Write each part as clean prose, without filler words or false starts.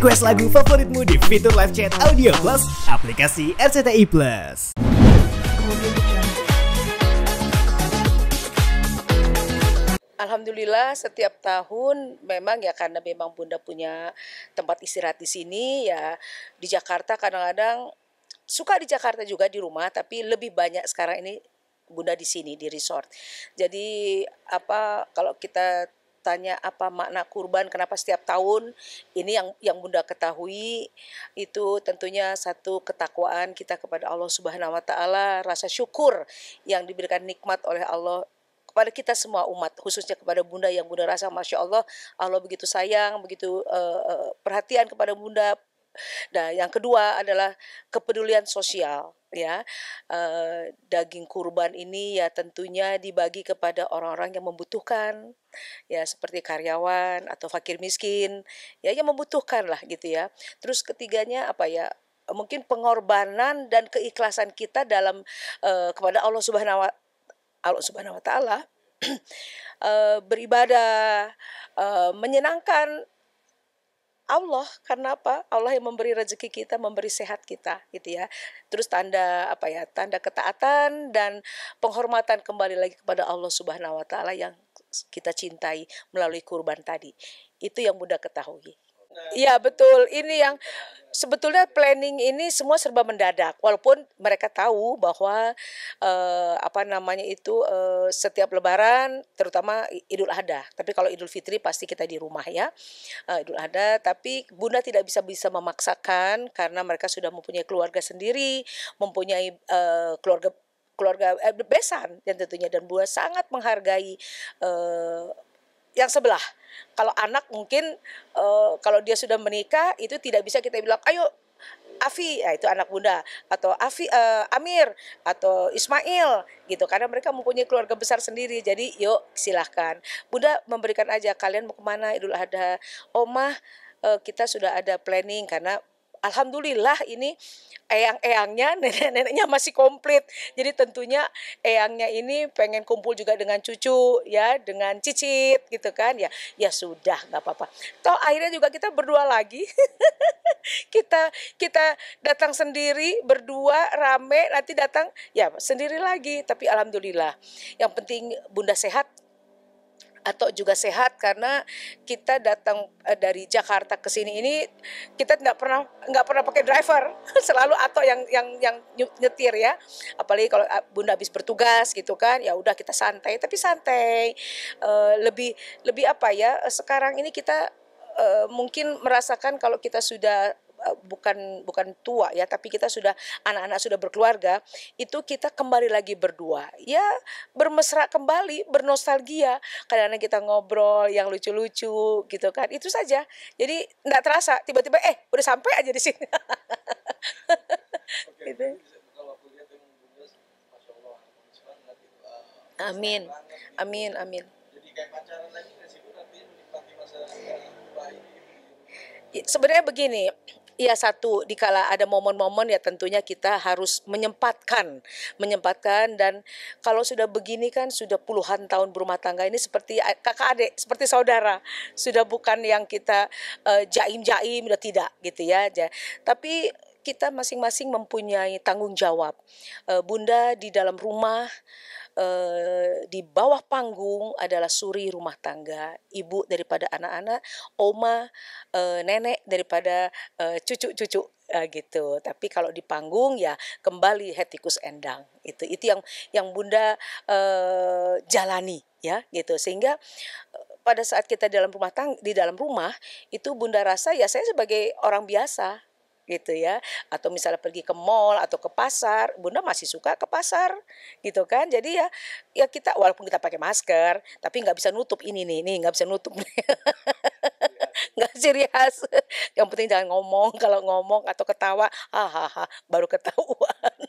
Request lagu favoritmu di fitur live chat Audio Plus, aplikasi RCTI Plus. Alhamdulillah setiap tahun memang ya, karena memang Bunda punya tempat istirahat di sini ya. Di Jakarta kadang-kadang suka di Jakarta juga di rumah, tapi lebih banyak sekarang ini Bunda di sini di resort. Jadi kalau kita tanya apa makna kurban, kenapa setiap tahun, ini yang Bunda ketahui itu tentunya satu ketakwaan kita kepada Allah Subhanahu wa taala, rasa syukur yang diberikan nikmat oleh Allah kepada kita semua umat, khususnya kepada Bunda yang Bunda rasa Masya Allah, Allah begitu sayang, begitu perhatian kepada Bunda. Nah, yang kedua adalah kepedulian sosial ya. Daging kurban ini ya tentunya dibagi kepada orang-orang yang membutuhkan ya, seperti karyawan atau fakir miskin ya, yang membutuhkan lah gitu ya. Terus ketiganya mungkin pengorbanan dan keikhlasan kita dalam kepada Allah Subhanahu wa taala beribadah, menyenangkan Allah. Karena apa? Allah yang memberi rezeki kita, memberi sehat kita gitu ya. Terus tanda tanda ketaatan dan penghormatan kembali lagi kepada Allah Subhanahu wa taala yang kita cintai melalui kurban tadi. Itu yang Bunda ketahui. Iya betul, ini yang sebetulnya planning ini semua serba mendadak. Walaupun mereka tahu bahwa setiap Lebaran, terutama Idul Adha. Tapi kalau Idul Fitri pasti kita di rumah ya, Idul Adha. Tapi Bunda tidak bisa memaksakan karena mereka sudah mempunyai keluarga sendiri, mempunyai keluarga besan dan tentunya, dan Bunda sangat menghargai yang sebelah. Kalau anak mungkin kalau dia sudah menikah itu tidak bisa kita bilang ayo Afi, ya itu anak Bunda, atau Amir atau Ismail gitu, karena mereka mempunyai keluarga besar sendiri. Jadi yuk silahkan Bunda memberikan aja, kalian mau kemana Idul Adha, Omah kita sudah ada planning. Karena alhamdulillah ini eyang-eyangnya, nenek-neneknya masih komplit. Jadi tentunya eyangnya ini pengen kumpul juga dengan cucu ya, dengan cicit gitu kan ya. Ya sudah, nggak apa-apa. Toh akhirnya juga kita berdua lagi. kita datang sendiri berdua rame, nanti datang ya sendiri lagi. Tapi alhamdulillah yang penting Bunda sehat atau juga sehat, karena kita datang dari Jakarta ke sini ini kita nggak pernah pakai driver. Selalu atau yang nyetir ya, apalagi kalau Bunda habis bertugas gitu kan, ya udah kita santai, tapi santai lebih sekarang ini kita mungkin merasakan kalau kita sudah bukan tua ya, tapi kita sudah anak-anak sudah berkeluarga, itu kita kembali lagi berdua ya, bermesra kembali, bernostalgia, kadang-kadang kita ngobrol yang lucu-lucu gitu kan, itu saja. Jadi nggak terasa tiba-tiba udah sampai aja di sini. Gitu. Amin, amin, amin. Jadi kayak pacaran lagi nggak sih Bu, nanti menikmati masa tua ini? Sebenarnya begini, ya satu, dikala ada momen-momen ya tentunya kita harus menyempatkan, dan kalau sudah begini kan sudah puluhan tahun berumah tangga ini seperti kakak adik, seperti saudara, sudah bukan yang kita jaim-jaim, udah tidak gitu ya. Tapi kita masing-masing mempunyai tanggung jawab. Bunda di dalam rumah, di bawah panggung adalah suri rumah tangga, ibu daripada anak-anak, oma, nenek daripada cucu-cucu gitu. Tapi kalau di panggung ya kembali head tikus endang. Itu yang Bunda jalani ya gitu. Sehingga pada saat kita di dalam rumah itu Bunda rasa ya saya sebagai orang biasa gitu ya, atau misalnya pergi ke mall atau ke pasar, Bunda masih suka ke pasar gitu kan. Jadi ya kita walaupun kita pakai masker tapi nggak bisa nutup ini nih nggak bisa nutup. Nggak ciri khas. Yang penting jangan ngomong, kalau ngomong atau ketawa hahaha baru ketahuan.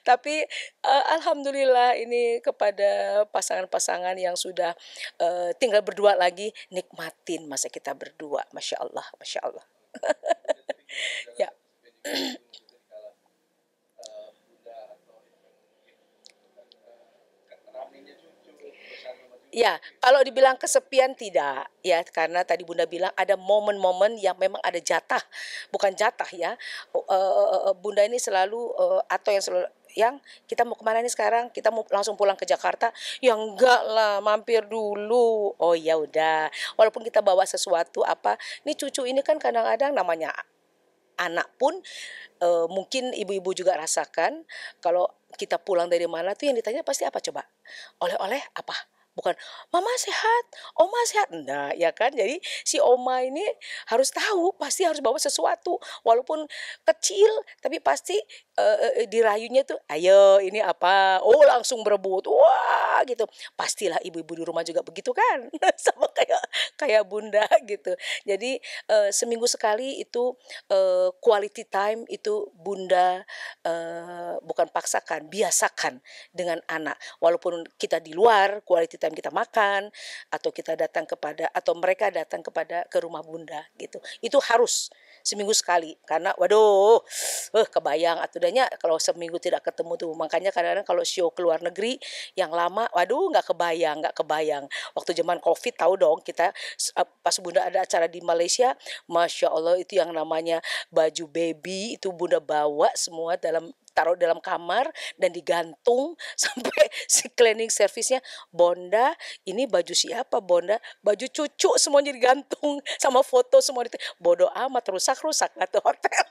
Tapi alhamdulillah ini kepada pasangan-pasangan yang sudah tinggal berdua lagi, nikmatin masa kita berdua, Masya Allah, Masya Allah. Ya. Ya, kalau dibilang kesepian tidak, ya karena tadi Bunda bilang ada momen-momen yang memang ada jatah, bukan jatah ya. Bunda ini selalu atau yang selalu yang kita mau kemana nih sekarang? Kita mau langsung pulang ke Jakarta? Ya enggak lah, mampir dulu. Oh ya udah, walaupun kita bawa sesuatu apa, ini cucu ini kan kadang-kadang namanya anak pun mungkin ibu-ibu juga rasakan kalau kita pulang dari mana tuh yang ditanya pasti apa coba? Oleh-oleh apa? Bukan, mama sehat, oma sehat. Enggak, ya kan? Jadi si oma ini harus tahu, pasti harus bawa sesuatu. Walaupun kecil, tapi pasti dirayunya tuh, ayo ini apa? Oh langsung berebut, wah gitu. Pastilah ibu-ibu di rumah juga begitu kan? Sama kayak kayak bunda gitu. Jadi seminggu sekali itu quality time itu bunda bukan paksakan, biasakan dengan anak. Walaupun kita di luar, quality time kita makan atau kita datang kepada atau mereka datang ke rumah bunda gitu. Itu harus seminggu sekali karena waduh, kebayang atudahnya kalau seminggu tidak ketemu tuh. Makanya kadang-kadang kalau show ke luar negeri yang lama, waduh nggak kebayang. Waktu zaman Covid tahu dong kita pas bunda ada acara di Malaysia, Masya Allah itu yang namanya baju baby itu bunda bawa semua taruh dalam kamar dan digantung sampai si cleaning service-nya, Bonda ini baju siapa Bonda, baju cucu semuanya digantung sama foto semua itu, bodoh amat rusak-rusak atau hotel.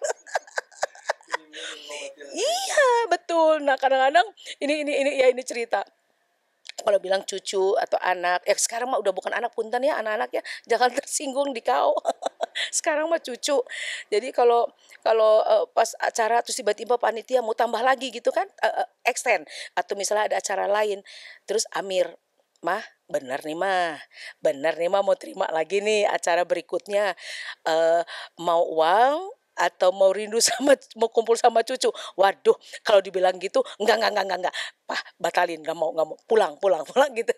Iya betul. Nah kadang-kadang ini ya ini cerita kalau bilang cucu atau anak, sekarang mah udah bukan anak punten ya anak-anak ya, jangan tersinggung di kau. Sekarang mah cucu. Jadi kalau kalau pas acara terus tiba-tiba panitia mau tambah lagi gitu kan, extend atau misalnya ada acara lain, terus Amir, mah bener nih mah mau terima lagi nih acara berikutnya, mau uang atau mau rindu sama mau kumpul sama cucu. Waduh, kalau dibilang gitu, enggak. Pah, batalin, nggak mau, pulang gitu.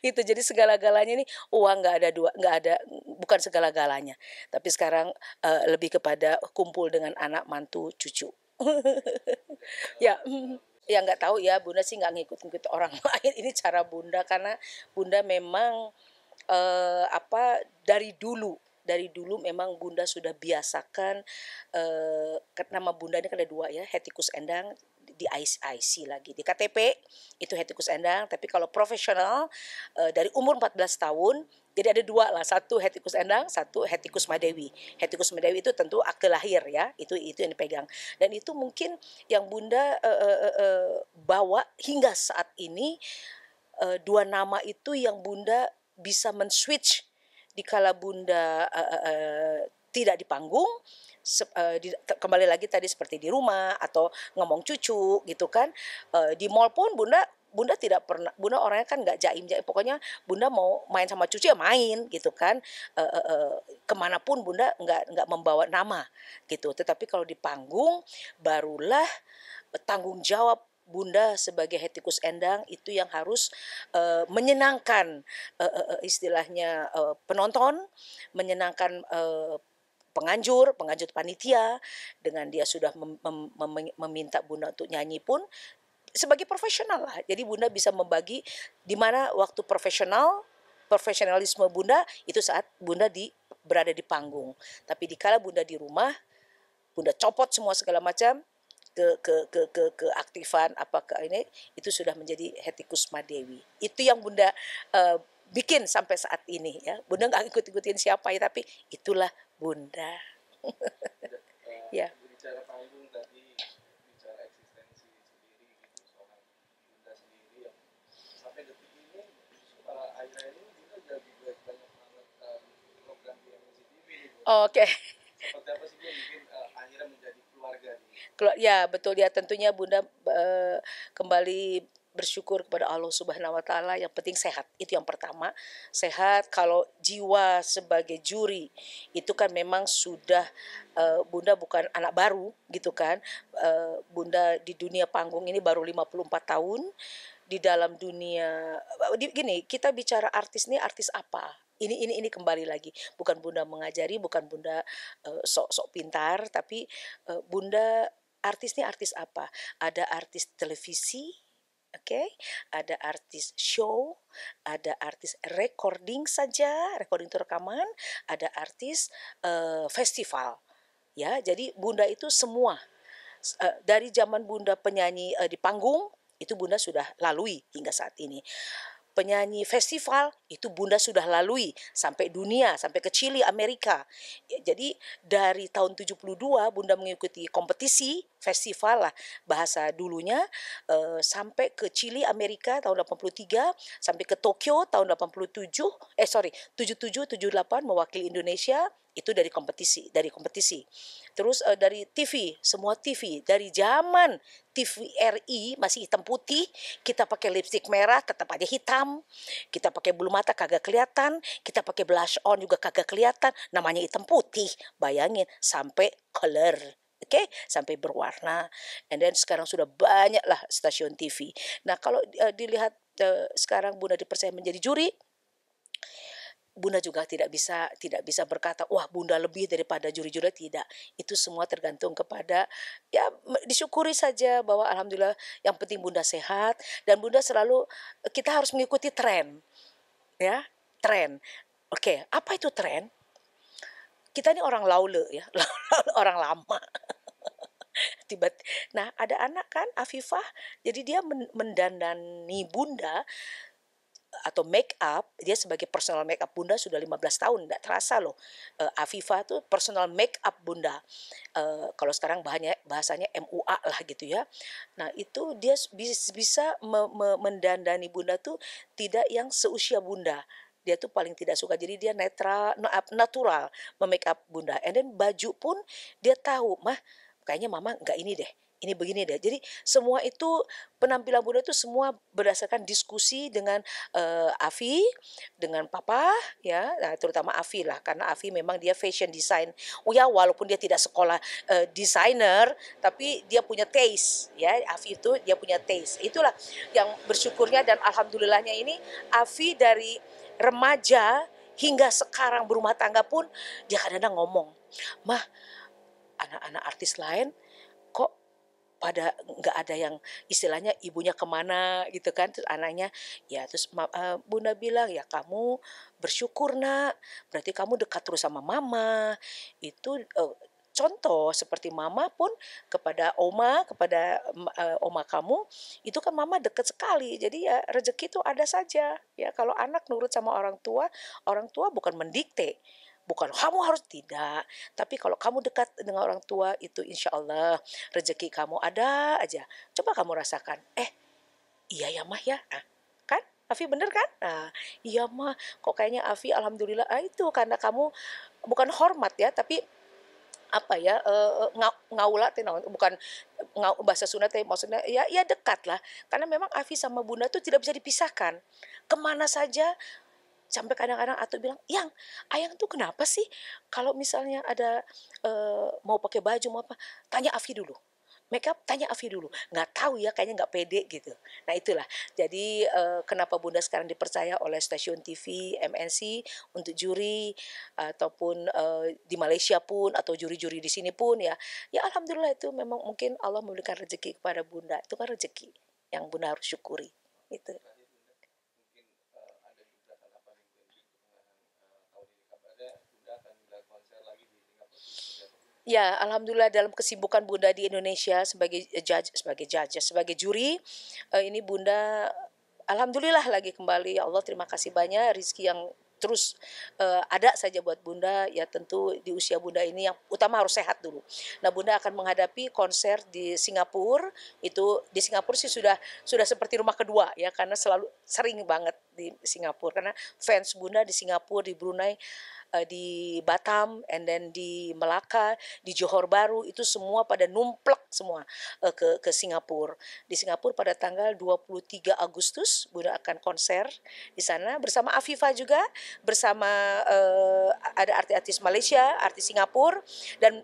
Itu jadi segala-galanya nih uang nggak ada dua, nggak ada, bukan segala-galanya. Tapi sekarang lebih kepada kumpul dengan anak, mantu, cucu. Ya, ya nggak tahu ya, Bunda sih nggak ngikut-ngikut orang lain. Ini cara Bunda karena Bunda memang apa dari dulu memang Bunda sudah biasakan nama Bunda ini kan ada dua ya, Hetikus Endang di IC lagi di KTP itu Hetikus Endang, tapi kalau profesional dari umur 14 tahun jadi ada dua lah, satu Hetikus Endang, satu Hetikus Madewi. Hetikus Madewi itu tentu akte lahir ya, itu yang dipegang. Dan itu mungkin yang Bunda bawa hingga saat ini, dua nama itu yang Bunda bisa men-switch dikala Bunda tidak di panggung, kembali lagi tadi seperti di rumah atau ngomong cucu gitu kan, di mall pun Bunda tidak pernah, Bunda orangnya kan nggak jaim, pokoknya Bunda mau main sama cucu ya main gitu kan, kemanapun Bunda nggak membawa nama gitu. Tetapi kalau di panggung barulah tanggung jawab Bunda sebagai Hetikus Endang itu yang harus menyenangkan istilahnya penonton, menyenangkan penganjur panitia dengan dia sudah meminta Bunda untuk nyanyi pun sebagai profesional lah. Jadi Bunda bisa membagi di mana waktu profesionalisme Bunda itu saat Bunda berada di panggung. Tapi dikala Bunda di rumah, Bunda copot semua segala macam keaktifan apakah ini itu sudah menjadi Hetikus Madewi. Itu yang Bunda bikin sampai saat ini ya. Bunda nggak ikut-ikutin siapa ya, tapi itulah Bunda. Ya. Bicara panggung tadi, bicara eksistensi sendiri gitu soal Bunda sendiri yang sampai detik ini akhir-akhir ini Bunda jadi banyak banget program di MNC TV nih. Oke. Seperti apa sih yang bikin akhirnya menjadi keluarga nih? Ya betul ya, tentunya Bunda kembali bersyukur kepada Allah Subhanahu wa taala, yang penting sehat. Itu yang pertama. Sehat, kalau jiwa sebagai juri itu kan memang sudah Bunda bukan anak baru gitu kan. Bunda di dunia panggung ini baru 54 tahun. Di dalam dunia gini, kita bicara artis nih, artis apa? Ini kembali lagi, bukan Bunda mengajari, bukan Bunda sok-sok pintar, tapi Bunda artis nih artis apa? Ada artis televisi, Oke, ada artis show, ada artis recording saja, recording itu rekaman, ada artis festival. Ya, jadi Bunda itu semua. Dari zaman Bunda penyanyi di panggung itu Bunda sudah lalui hingga saat ini. Penyanyi festival itu Bunda sudah lalui sampai dunia, sampai ke Chili, Amerika. Jadi dari tahun 72 Bunda mengikuti kompetisi festival lah bahasa dulunya, sampai ke Chili, Amerika tahun 83, sampai ke Tokyo tahun 87, 77 78 mewakili Indonesia itu dari kompetisi. Terus dari TV, semua TV dari zaman TVRI masih hitam putih, kita pakai lipstick merah tetap aja hitam. Kita pakai bulu mata kagak kelihatan, kita pakai blush on juga kagak kelihatan, namanya hitam putih. Bayangin sampai color. Oke, sampai berwarna. And then sekarang sudah banyak lah stasiun TV. Nah, kalau dilihat sekarang Bunda dipercaya menjadi juri, Bunda juga tidak bisa berkata, wah Bunda lebih daripada juri-juri, tidak. Itu semua tergantung kepada, ya disyukuri saja bahwa alhamdulillah yang penting Bunda sehat, dan Bunda selalu, kita harus mengikuti tren, ya, tren. Oke, apa itu tren? Kita ini orang laule ya, orang lama. Nah ada anak kan, Afifah, jadi dia mendandani Bunda atau make up, dia sebagai personal make up Bunda sudah 15 tahun, tidak terasa loh. Afifah tuh personal make up Bunda. Kalau sekarang bahasanya MUA lah gitu ya. Nah itu dia bisa mendandani Bunda tuh tidak yang seusia Bunda. Dia tuh paling tidak suka, jadi dia natural memake up Bunda. And then baju pun dia tahu, mah kayaknya mama nggak ini deh, ini begini deh. Jadi semua itu penampilan Bunda itu semua berdasarkan diskusi dengan Afi, dengan Papa ya, nah, terutama Afi lah, karena Afi memang dia fashion design. Oh ya, walaupun dia tidak sekolah desainer, tapi dia punya taste ya. Afi itu dia punya taste. Itulah yang bersyukurnya dan alhamdulillahnya ini Afi dari remaja hingga sekarang berumah tangga pun dia kadang-kadang ngomong, mah anak-anak artis lain kok pada nggak ada yang istilahnya ibunya kemana gitu kan, terus anaknya ya, terus Bunda bilang ya kamu bersyukur nak, berarti kamu dekat terus sama mama. Itu contoh seperti mama pun kepada oma kamu itu kan mama dekat sekali. Jadi ya rezeki itu ada saja ya, kalau anak nurut sama orang tua bukan mendikte, bukan kamu harus, tidak. Tapi kalau kamu dekat dengan orang tua itu insya Allah rezeki kamu ada aja. Coba kamu rasakan. Iya ya mah ya. Nah, kan? Afi bener kan? Nah, iya mah. Kok kayaknya Afi alhamdulillah. Itu karena kamu bukan hormat ya, tapi apa ya, ngaula bukan bahasa Sunda teh, maksudnya ya dekat lah, karena memang Afi sama Bunda tuh tidak bisa dipisahkan, kemana saja. Sampai kadang-kadang Ato bilang, yang Ayang tuh kenapa sih kalau misalnya ada mau pakai baju mau apa, tanya Afi dulu. Make up tanya Afi dulu. Nggak tahu ya, kayaknya nggak pede gitu. Nah itulah. Jadi kenapa Bunda sekarang dipercaya oleh stasiun TV, MNC untuk juri, ataupun di Malaysia pun, atau juri-juri di sini pun ya. Ya alhamdulillah, itu memang mungkin Allah memberikan rezeki kepada Bunda. Itu kan rezeki yang Bunda harus syukuri. Itu. Mungkin ada gebrakan apa nih dari pertengahan tahun ini, kabarnya Bunda akan menggelar konser lagi di Singapura. Ya, alhamdulillah dalam kesibukan Bunda di Indonesia sebagai sebagai juri, ini Bunda alhamdulillah lagi kembali. Ya Allah, terima kasih banyak rezeki yang terus ada saja buat Bunda. Ya tentu di usia Bunda ini yang utama harus sehat dulu. Nah, Bunda akan menghadapi konser di Singapura. Itu di Singapura sih sudah seperti rumah kedua ya, karena sering banget di Singapura, karena fans Bunda di Singapura, di Brunei, di Batam, and then di Melaka, di Johor Bahru, itu semua pada numplek semua ke Singapura. Di Singapura pada tanggal 23 Agustus Bunda akan konser di sana bersama Afifah juga, bersama ada artis-artis Malaysia, artis Singapura, dan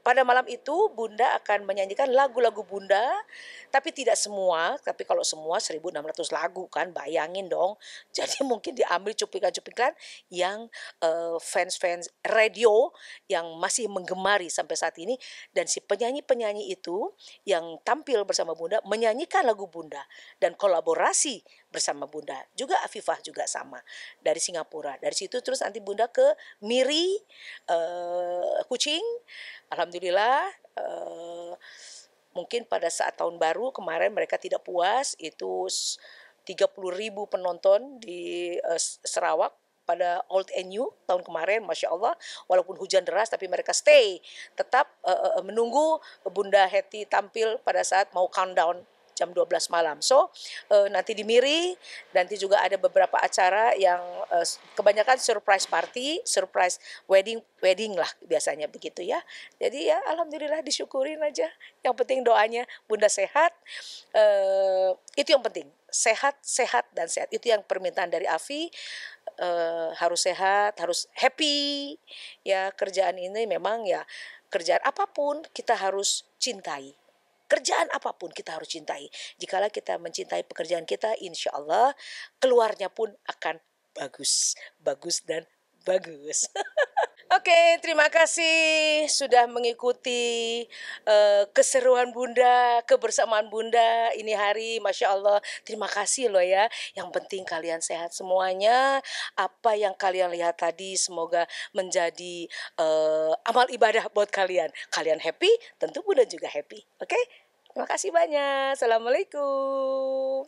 pada malam itu Bunda akan menyanyikan lagu-lagu Bunda, tapi tidak semua. Tapi kalau semua 1.600 lagu kan, bayangin dong. Jadi mungkin diambil cuplikan-cuplikan yang fans-fans radio yang masih menggemari sampai saat ini. Dan si penyanyi-penyanyi itu yang tampil bersama Bunda menyanyikan lagu Bunda dan kolaborasi bersama Bunda. Juga Afifah juga sama dari Singapura. Dari situ terus nanti Bunda ke Miri, Kucing. Alhamdulillah, mungkin pada saat tahun baru kemarin mereka tidak puas, itu 30.000 penonton di Sarawak pada Old and New tahun kemarin, Masya Allah, walaupun hujan deras tapi mereka stay, tetap menunggu Bunda Hetty tampil pada saat mau countdown jam 12 malam. So, nanti di Miri, nanti juga ada beberapa acara yang kebanyakan surprise party, surprise wedding lah biasanya begitu ya. Jadi ya alhamdulillah disyukurin aja. Yang penting doanya Bunda sehat, itu yang penting. Sehat, sehat, dan sehat. Itu yang permintaan dari Afi. Harus sehat, harus happy. Ya, kerjaan ini memang ya, kerjaan apapun kita harus cintai. Kerjaan apapun kita harus cintai. Jikalau kita mencintai pekerjaan kita, insya Allah keluarnya pun akan bagus. Bagus dan bagus. Oke, terima kasih sudah mengikuti keseruan Bunda, kebersamaan Bunda ini hari. Masya Allah, terima kasih loh ya. Yang penting kalian sehat semuanya. Apa yang kalian lihat tadi semoga menjadi amal ibadah buat kalian. Kalian happy, tentu Bunda juga happy. Oke, terima kasih banyak. Assalamualaikum.